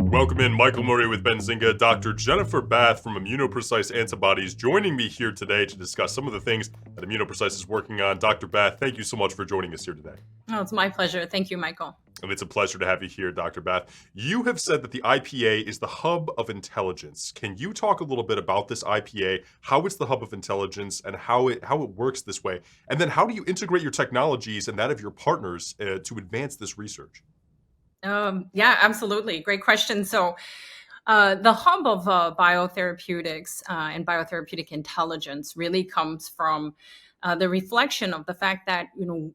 Welcome in Michael Murray with Benzinga, Dr. Jennifer Bath from ImmunoPrecise Antibodies joining me here today to discuss some of the things that ImmunoPrecise is working on. Dr. Bath, thank you so much for joining us here today. Oh, it's my pleasure. Thank you, Michael. And it's a pleasure to have you here, Dr. Bath. You have said that the IPA is the hub of intelligence. Can you talk a little bit about this IPA, how it's the hub of intelligence, and how it works this way? And then how do you integrate your technologies and that of your partners to advance this research? Yeah, absolutely. Great question. So the hub of biotherapeutics and biotherapeutic intelligence really comes from the reflection of the fact that,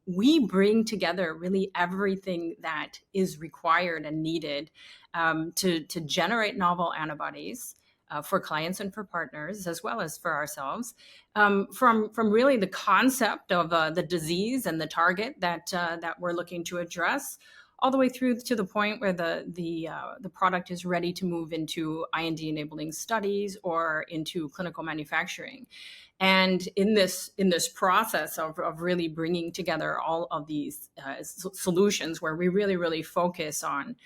we bring together really everything that is required and needed to generate novel antibodies for clients and for partners, as well as for ourselves, from really the concept of the disease and the target that we're looking to address, all the way through to the point where the product is ready to move into IND-enabling studies or into clinical manufacturing. And in this process of really bringing together all of these solutions, where we really focus on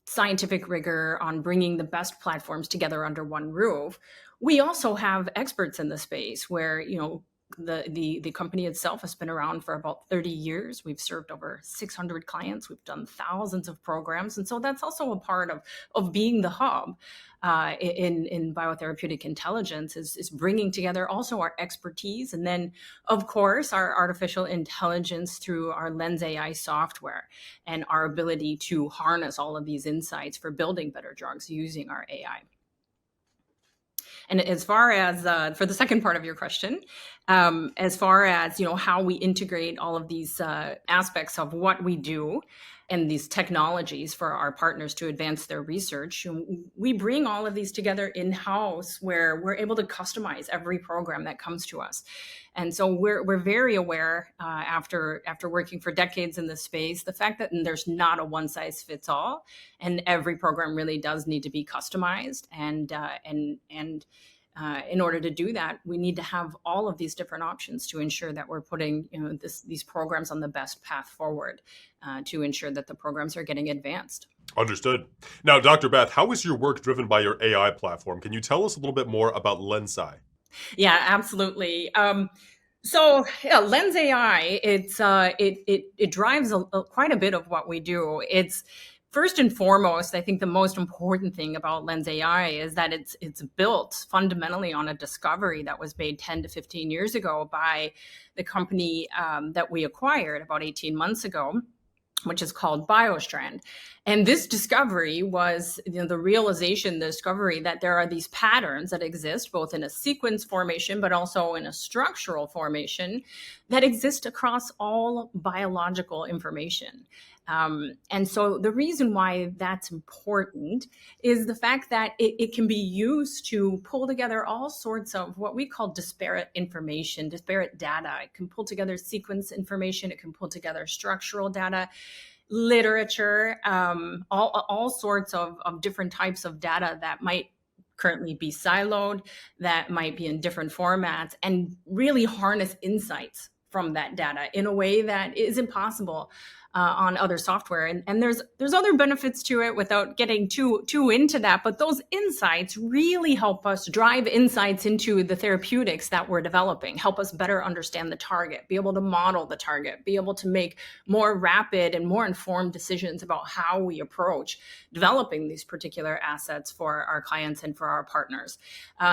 scientific rigor, on bringing the best platforms together under one roof, we also have experts in the space where, the company itself has been around for about 30 years. We've served over 600 clients. We've done thousands of programs. And so that's also a part of being the hub in biotherapeutic intelligence is bringing together also our expertise. And then, of course, our artificial intelligence through our LENSai software and our ability to harness all of these insights for building better drugs using our AI. And as far as for the second part of your question, as far as how we integrate all of these aspects of what we do and these technologies for our partners to advance their research, we bring all of these together in-house where we're able to customize every program that comes to us. And so we're very aware after working for decades in this space, the fact that there's not a one size fits all, and every program really does need to be customized. And in order to do that, we need to have all of these different options to ensure that we're putting these programs on the best path forward to ensure that the programs are getting advanced. Understood. Now, Dr. Bath, how is your work driven by your AI platform? Can you tell us a little bit more about LENSai? Yeah, absolutely. LENSai, it drives quite a bit of what we do. It's first and foremost, I think the most important thing about LENSai is that it's built fundamentally on a discovery that was made 10 to 15 years ago by the company that we acquired about 18 months ago, which is called BioStrand. And this discovery was the discovery that there are these patterns that exist both in a sequence formation, but also in a structural formation that exist across all biological information. And so the reason why that's important is the fact that it can be used to pull together all sorts of what we call disparate information, disparate data. It can pull together sequence information. It can pull together structural data, literature, all sorts of different types of data that might currently be siloed, that might be in different formats, and really harness insights from that data in a way that is impossible on other software. And there's other benefits to it without getting too into that. But those insights really help us drive insights into the therapeutics that we're developing, help us better understand the target, be able to model the target, be able to make more rapid and more informed decisions about how we approach developing these particular assets for our clients and for our partners.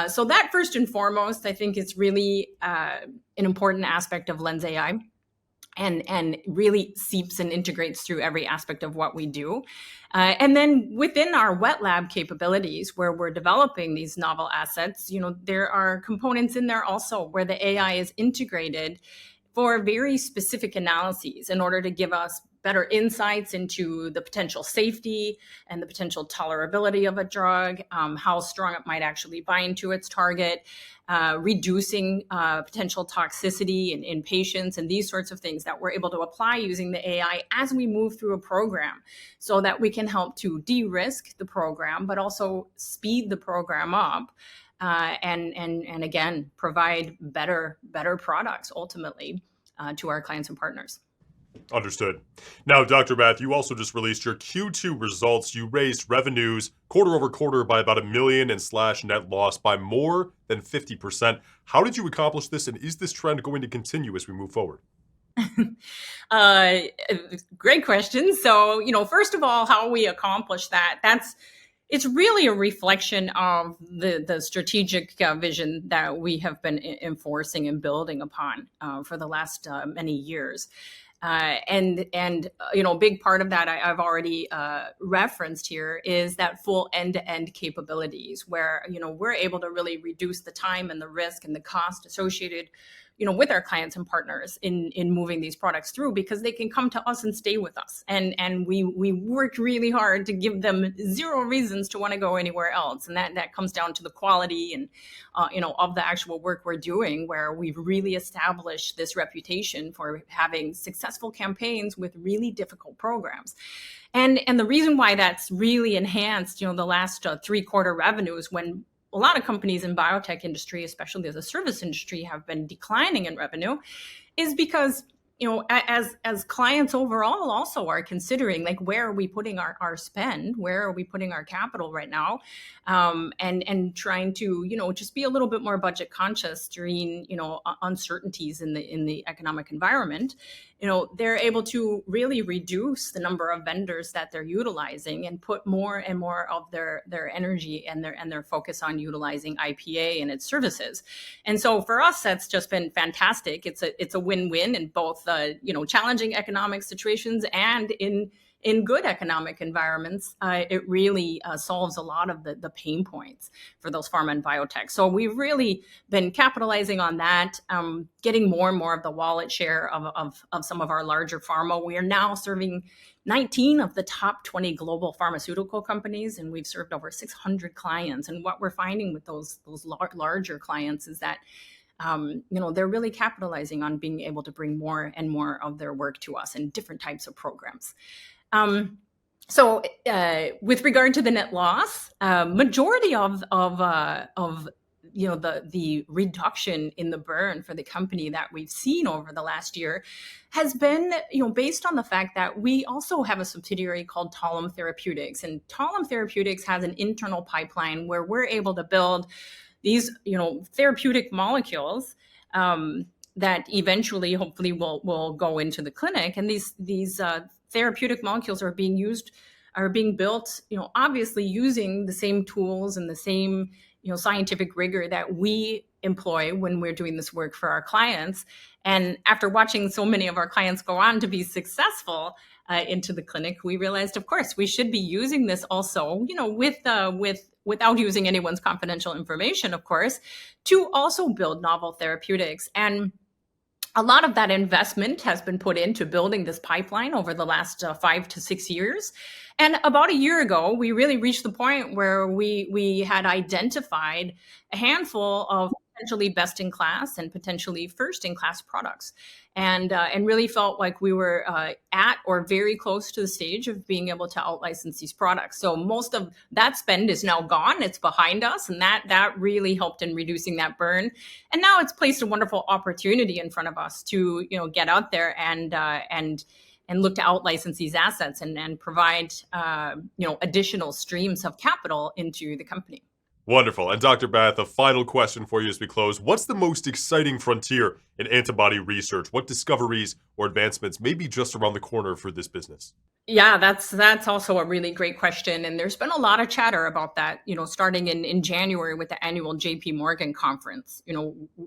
So that first and foremost, I think is really an important aspect of LENSai. And really seeps and integrates through every aspect of what we do. And then within our wet lab capabilities, where we're developing these novel assets, there are components in there also where the AI is integrated for very specific analyses in order to give us better insights into the potential safety and the potential tolerability of a drug, how strong it might actually bind to its target, reducing potential toxicity in patients, and these sorts of things that we're able to apply using the AI as we move through a program, so that we can help to de-risk the program, but also speed the program up, and again, provide better products ultimately to our clients and partners. Understood. Now, Dr. Bath, you also just released your Q2 results. You raised revenues quarter over quarter by about $1 million and slash net loss by more than 50%. How did you accomplish this, and is this trend going to continue as we move forward? uh, Great question. So, first of all, how we accomplish that, it's really a reflection of the strategic vision that we have been enforcing and building upon for the last many years. A big part of that I've already referenced here is that full end-to-end capabilities where, we're able to really reduce the time and the risk and the cost associated with our clients and partners in moving these products through, because they can come to us and stay with us. And we work really hard to give them zero reasons to want to go anywhere else. And that comes down to the quality and, of the actual work we're doing, where we've really established this reputation for having successful campaigns with really difficult programs. And the reason why that's really enhanced, the last 3-quarter revenues, when a lot of companies in biotech industry, especially the service industry, have been declining in revenue, is because, as clients overall also are considering, like, where are we putting our spend? Where are we putting our capital right now? And trying to, just be a little bit more budget conscious during, uncertainties in the economic environment. They're able to really reduce the number of vendors that they're utilizing and put more and more of their energy and their focus on utilizing IPA and its services. And so for us, that's just been fantastic. It's a win-win in both challenging economic situations and in good economic environments. It really solves a lot of the pain points for those pharma and biotech. So we've really been capitalizing on that, getting more and more of the wallet share of some of our larger pharma. We are now serving 19 of the top 20 global pharmaceutical companies, and we've served over 600 clients. And what we're finding with those larger clients is that they're really capitalizing on being able to bring more and more of their work to us in different types of programs. So with regard to the net loss, majority of the reduction in the burn for the company that we've seen over the last year has been, based on the fact that we also have a subsidiary called Talem Therapeutics, and Talem Therapeutics has an internal pipeline where we're able to build these, therapeutic molecules that eventually, hopefully, will go into the clinic. And these therapeutic molecules are being built, obviously using the same tools and the same, scientific rigor that we employ when we're doing this work for our clients. And after watching so many of our clients go on to be successful into the clinic, we realized, of course, we should be using this also, without using anyone's confidential information, of course, to also build novel therapeutics. And a lot of that investment has been put into building this pipeline over the last 5 to 6 years. And about a year ago, we really reached the point where we had identified a handful of potentially best-in-class and potentially first-in-class products, and really felt like we were at or very close to the stage of being able to out-license these products. So most of that spend is now gone; it's behind us, and that really helped in reducing that burn. And now it's placed a wonderful opportunity in front of us to get out there and look to out-license these assets and provide additional streams of capital into the company. Wonderful. And Dr. Bath, a final question for you as we close. What's the most exciting frontier in antibody research? What discoveries or advancements may be just around the corner for this business? Yeah, that's also a really great question. And there's been a lot of chatter about that, starting in January with the annual JP Morgan conference.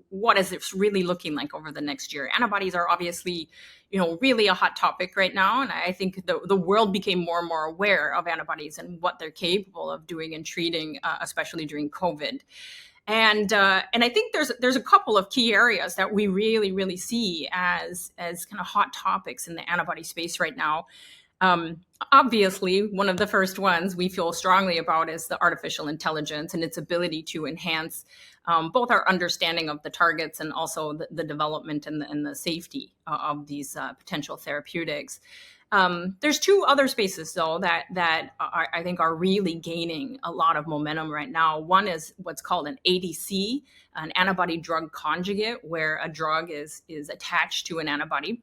What is it really looking like over the next year? Antibodies are obviously, really a hot topic right now. And I think the world became more and more aware of antibodies and what they're capable of doing and treating, especially during COVID. And I think there's a couple of key areas that we really see as kind of hot topics in the antibody space right now. Obviously, one of the first ones we feel strongly about is the artificial intelligence and its ability to enhance both our understanding of the targets and also the development and the safety of these potential therapeutics. There's 2 other spaces, though, that I think are really gaining a lot of momentum right now. One is what's called an ADC, an antibody drug conjugate, where a drug is attached to an antibody.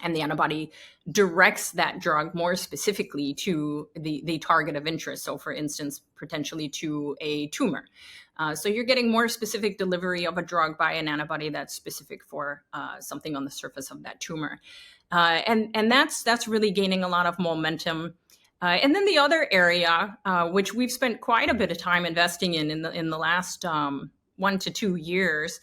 and the antibody directs that drug more specifically to the target of interest. So, for instance, potentially to a tumor. So you're getting more specific delivery of a drug by an antibody that's specific for something on the surface of that tumor. And that's really gaining a lot of momentum. And then the other area, which we've spent quite a bit of time investing in the last 1 to 2 years,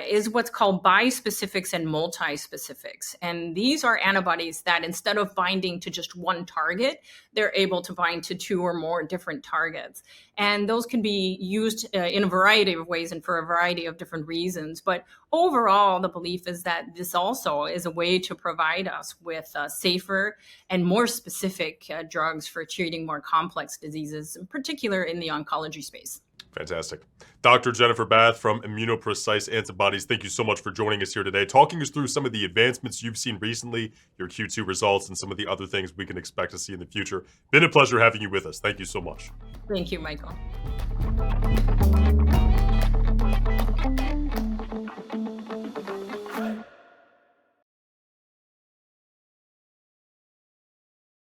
is what's called bispecifics and multispecifics. And these are antibodies that instead of binding to just one target, they're able to bind to 2 or more different targets. And those can be used in a variety of ways and for a variety of different reasons. But overall, the belief is that this also is a way to provide us with safer and more specific drugs for treating more complex diseases, in particular in the oncology space. Fantastic. Dr. Jennifer Bath from ImmunoPrecise Antibodies, thank you so much for joining us here today, talking us through some of the advancements you've seen recently, your Q2 results, and some of the other things we can expect to see in the future. Been a pleasure having you with us. Thank you so much. Thank you, Michael.